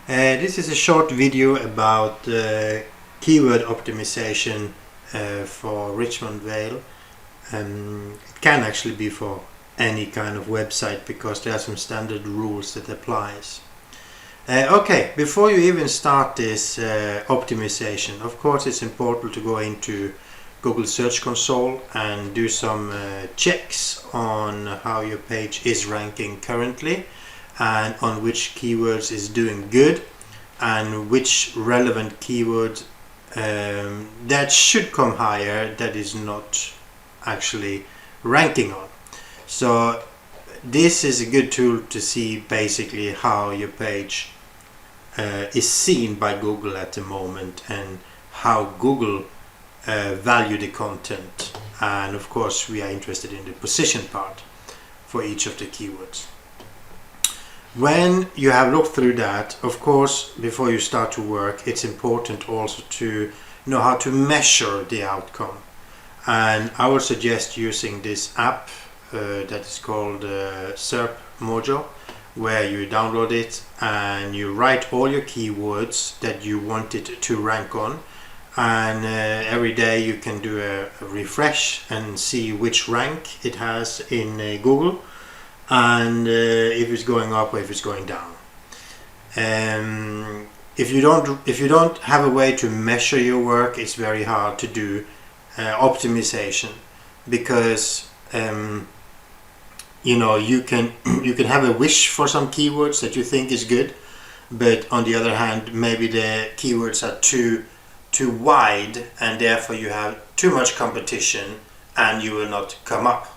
This is a short video about keyword optimization for Richmond Vale. It can actually be for any kind of website because there are some standard rules that applies. Okay, before you even start this optimization, of course it's important to go into Google Search Console and do some checks on how your page is ranking currently and on which keywords is doing good and which relevant keyword that should come higher that is not actually ranking on. So this is a good tool to see basically how your page is seen by Google at the moment and how Google value the content, and of course we are interested in the position part for each of the keywords. When you have looked through that, of course, before you start to work, it's important also to know how to measure the outcome. And I would suggest using this app that is called SERP Mojo, where you download it and you write all your keywords that you want it to rank on. And every day you can do a refresh and see which rank it has in Google, and if it's going up or if it's going down. If you don't have a way to measure your work, it's very hard to do optimization, because you know, you can have a wish for some keywords that you think is good, but on the other hand maybe the keywords are too wide and therefore you have too much competition and you will not come up.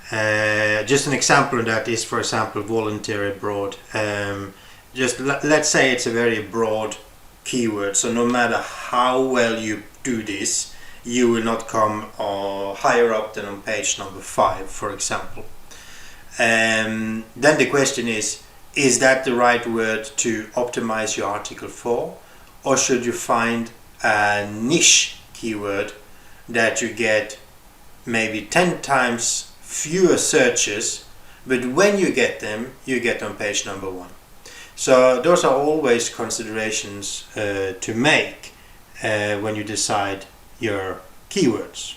Just an example of that is, for example, volunteer abroad. Let's say it's a very broad keyword, so no matter how well you do this, you will not come higher up than on page number 5, for example. Then the question is that the right word to optimize your article for? Or should you find a niche keyword that you get maybe 10 times fewer searches, but when you get them, you get on page number 1. So those are always considerations to make when you decide your keywords.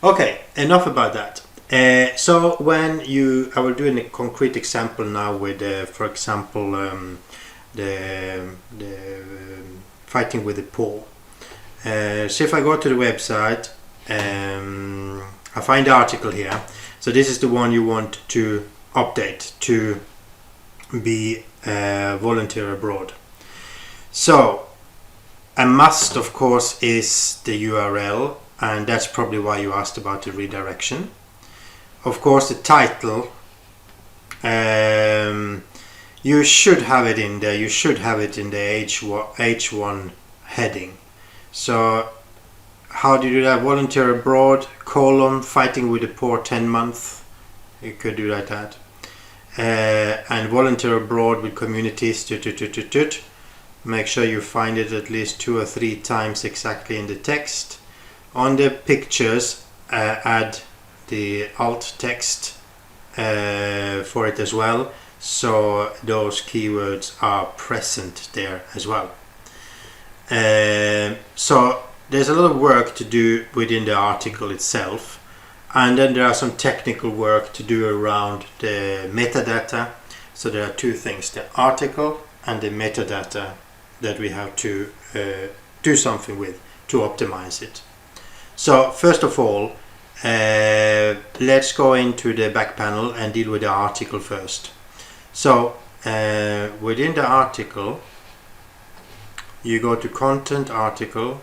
Okay, enough about that. So when I will do a concrete example now with, for example, the fighting with the poor. So if I go to the website, I find the article here. So this is the one you want to update to be volunteer abroad. So a must, of course, is the URL, and that's probably why you asked about the redirection. Of course, the title, you should have it in there. You should have it in the H1 heading. So how do you do that? Volunteer abroad, column, fighting with the poor 10 months. You could do like that. And volunteer abroad with communities. Make sure you find it at least 2 or 3 times exactly in the text. On the pictures, add the alt text for it as well, so those keywords are present there as well. So there's a lot of work to do within the article itself, and then there are some technical work to do around the metadata. So there are 2 things, the article and the metadata, that we have to do something with to optimize it. So first of all, let's go into the back panel and deal with the article first. So within the article, you go to content article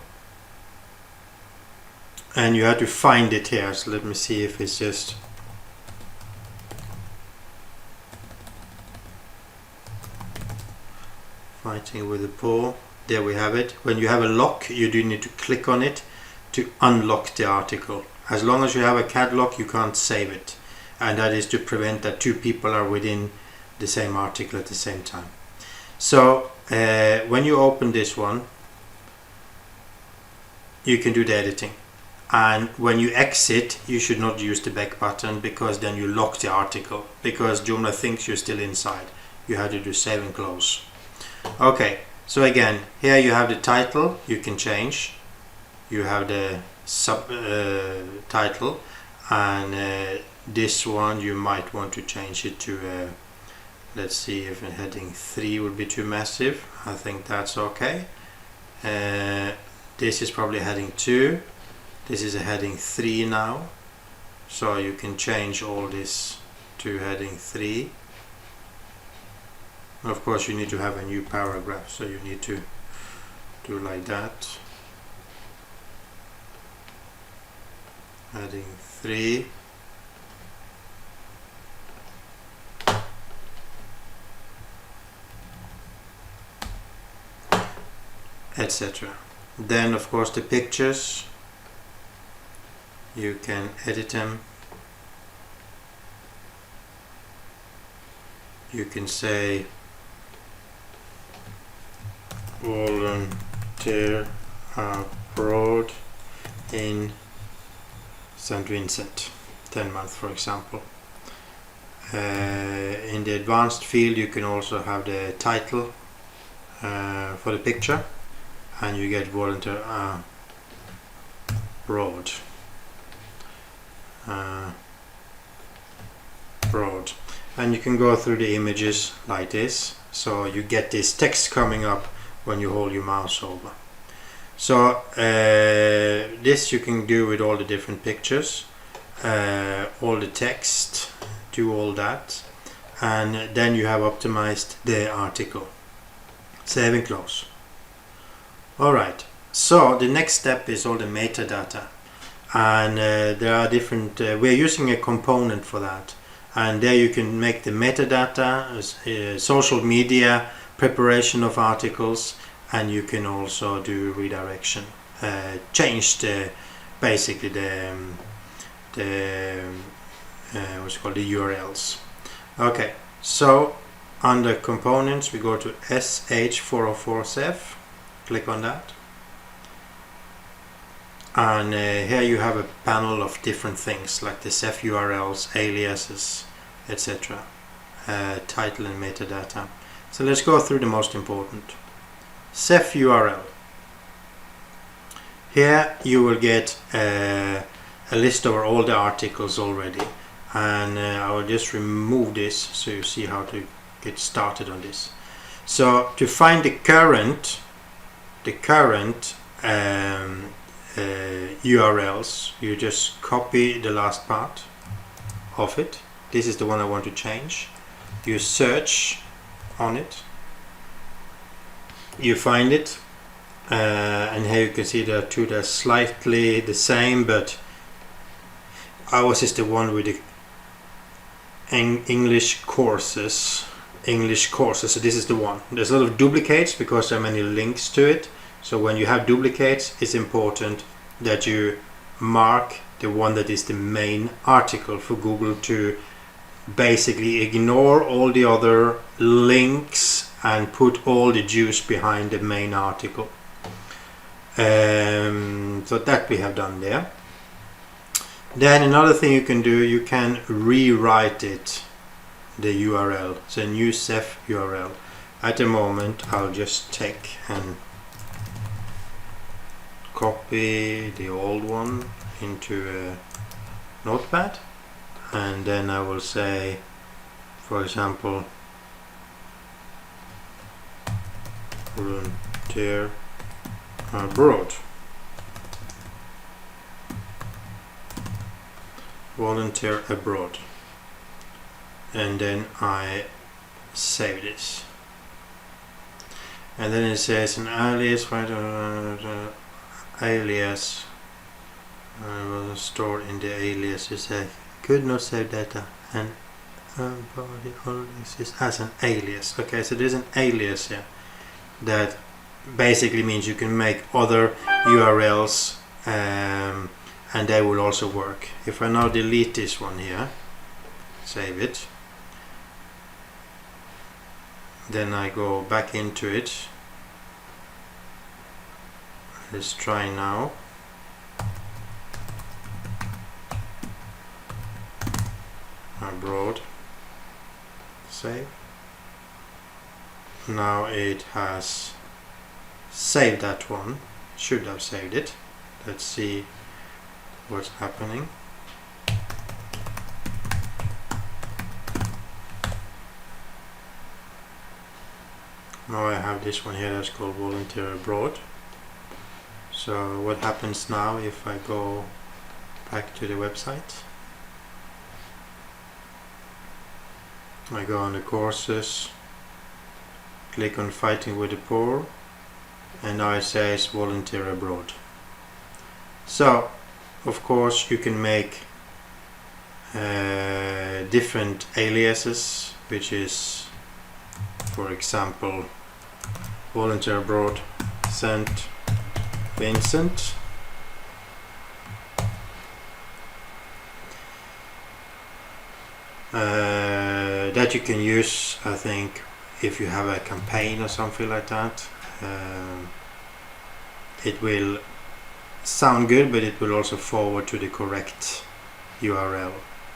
and you have to find it here. So let me see if it's just fighting with the poor. There we have it. When you have a lock, you do need to click on it to unlock the article. As long as you have a CAD lock, you can't save it, and that is to prevent that 2 people are within the same article at the same time. So when you open this one, you can do the editing, and when you exit, you should not use the back button, because then you lock the article, because Joomla thinks you're still inside. You have to do save and close. Okay, so again, here you have the title, you can change. You have the title, and this one you might want to change it to, let's see if heading 3 would be too massive. I think that's okay. This is probably heading 2. This is a heading 3 now. So you can change all this to heading 3. Of course you need to have a new paragraph, so you need to do like that. Heading 3. Etc. Then of course the pictures, you can edit them. You can say volunteer abroad in St. Vincent, 10 months for example. In the advanced field you can also have the title for the picture, and you get volunteer abroad. And you can go through the images like this, so you get this text coming up when you hold your mouse over. So this you can do with all the different pictures, all the text, do all that, and then you have optimized the article. Save and close. Alright, so the next step is all the metadata, and there are different, we're using a component for that, and there you can make the metadata, social media, preparation of articles, and you can also do redirection, change the basically the what's called the URLs. Okay, so under components we go to sh404SEF, click on that, and here you have a panel of different things like the SEF URLs, aliases, etc., title and metadata. So let's go through the most important. SEF URL. Here you will get a list of all the articles already, and I will just remove this so you see how to get started on this. So to find the current URLs, you just copy the last part of it. This is the one I want to change. You search on it, you find it, and here you can see there are two that are slightly the same, but ours is the one with the English courses. So this is the one. There's a lot of duplicates because there are many links to it. So when you have duplicates, it's important that you mark the one that is the main article for Google to basically ignore all the other links and put all the juice behind the main article. So that we have done there. Then another thing you can do, you can rewrite it, the URL, so a new SEF URL. At the moment I'll just take and copy the old one into a notepad, and then I will say, for example, volunteer abroad. Volunteer abroad, and then I save this, and then it says an alias, alias will store in the alias. You say could not save data and body exists as an alias. Okay, so there's an alias here that basically means you can make other URLs and they will also work. If I now delete this one here, save it, then I go back into it. Let's try now. Abroad, save. now it has saved that one. Should have saved it. Let's see what's happening. Now I have this one here that's called Volunteer Abroad. So what happens now if I go back to the website? I go on the courses, click on Fighting with the Poor, and now it says Volunteer Abroad. So of course you can make different aliases, which is, for example, Volunteer Abroad St. Vincent. That you can use, I think, if you have a campaign or something like that. It will sound good, but it will also forward to the correct URL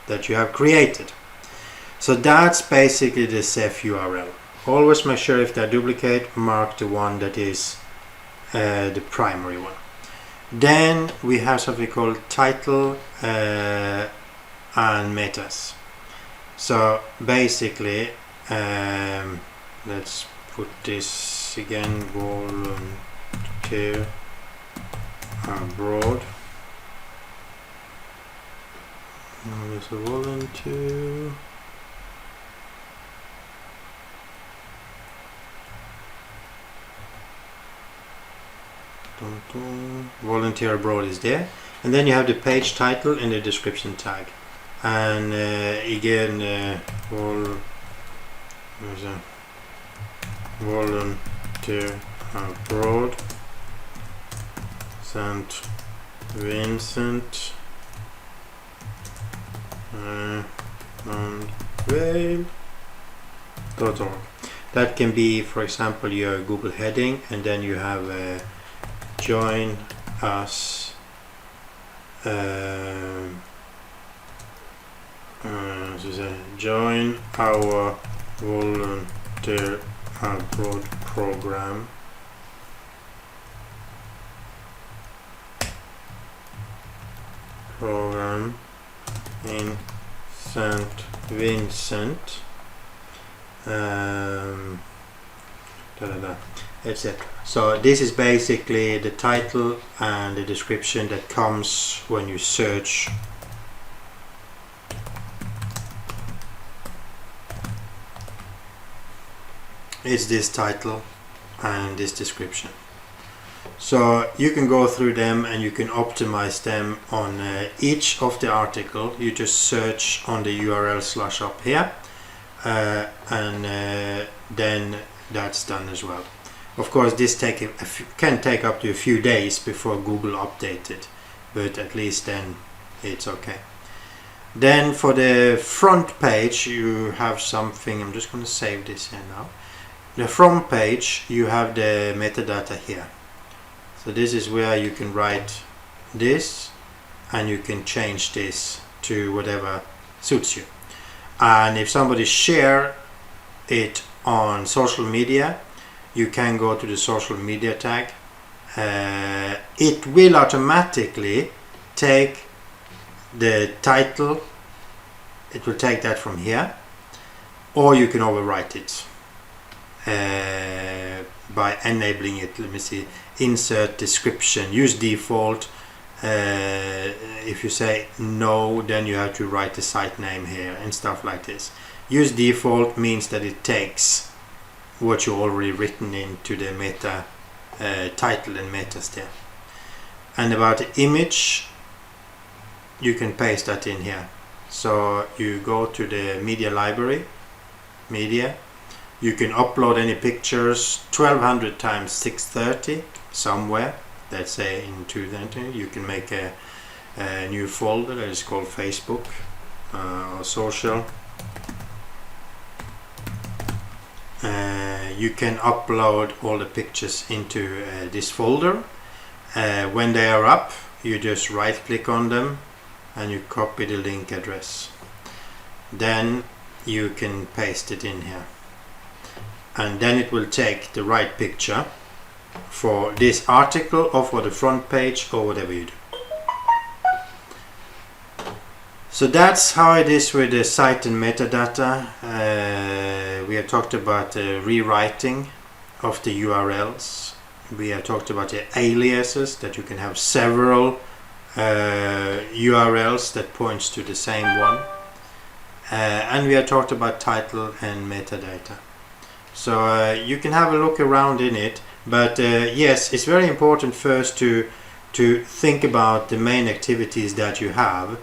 that you have created. So that's basically the SEF URL. Always make sure if they're duplicate, mark the one that is the primary one. Then we have something called title and metas. So basically, let's put this again, Volunteer Abroad. Now there's a volunteer. Volunteer Abroad is there, and then you have the page title and the description tag. And again, Volunteer Abroad St. Vincent and Wales.org. That can be, for example, your Google heading, and then you have join us join our Volunteer Abroad program in St. Vincent, etc. So this is basically the title and the description that comes when you search it's this title and this description. So you can go through them and you can optimize them on each of the article. You just search on the URL /up here, and then that's done as well. Of course, this can take up to a few days before Google updates it, but at least then it's okay. Then for the front page you have something. I'm just going to save this here now. The front page, you have the metadata here. So this is where you can write this, and you can change this to whatever suits you. And if somebody share it on social media, you can go to the social media tag. It will automatically take the title. It will take that from here, or you can overwrite it by enabling it. Let me see, insert description, use default. If you say no, then you have to write the site name here and stuff like this. Use default means that it takes what you already written into the meta title and metas there. And about the image, you can paste that in here. So you go to the media library, media. You can upload any pictures, 1200 times 630 somewhere. Let's say in 220. You can make a new folder that is called Facebook or social. You can upload all the pictures into this folder. When they are up, you just right click on them and you copy the link address. Then you can paste it in here. and then it will take the right picture for this article or for the front page or whatever you do. So that's how it is with the site and metadata. We have talked about rewriting of the URLs. We have talked about the aliases, that you can have several URLs that points to the same one. And we have talked about title and metadata. So you can have a look around in it, but yes, it's very important first to think about the main activities that you have,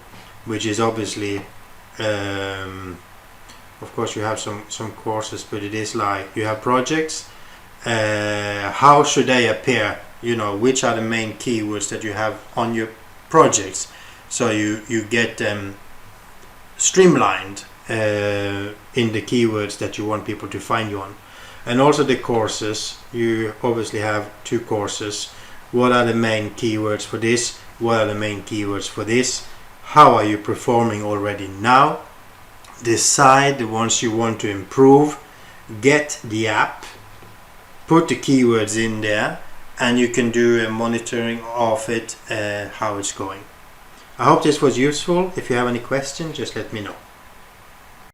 which is obviously of course you have some courses, but it is like you have projects. How should they appear? You know, which are the main keywords that you have on your projects, so you get them streamlined in the keywords that you want people to find you on. And also the courses, you obviously have 2 courses. What are the main keywords for this? What are the main keywords for this? How are you performing already now? Decide the ones you want to improve. Get the app, put the keywords in there, and you can do a monitoring of it, how it's going. I hope this was useful. If you have any questions, just let me know.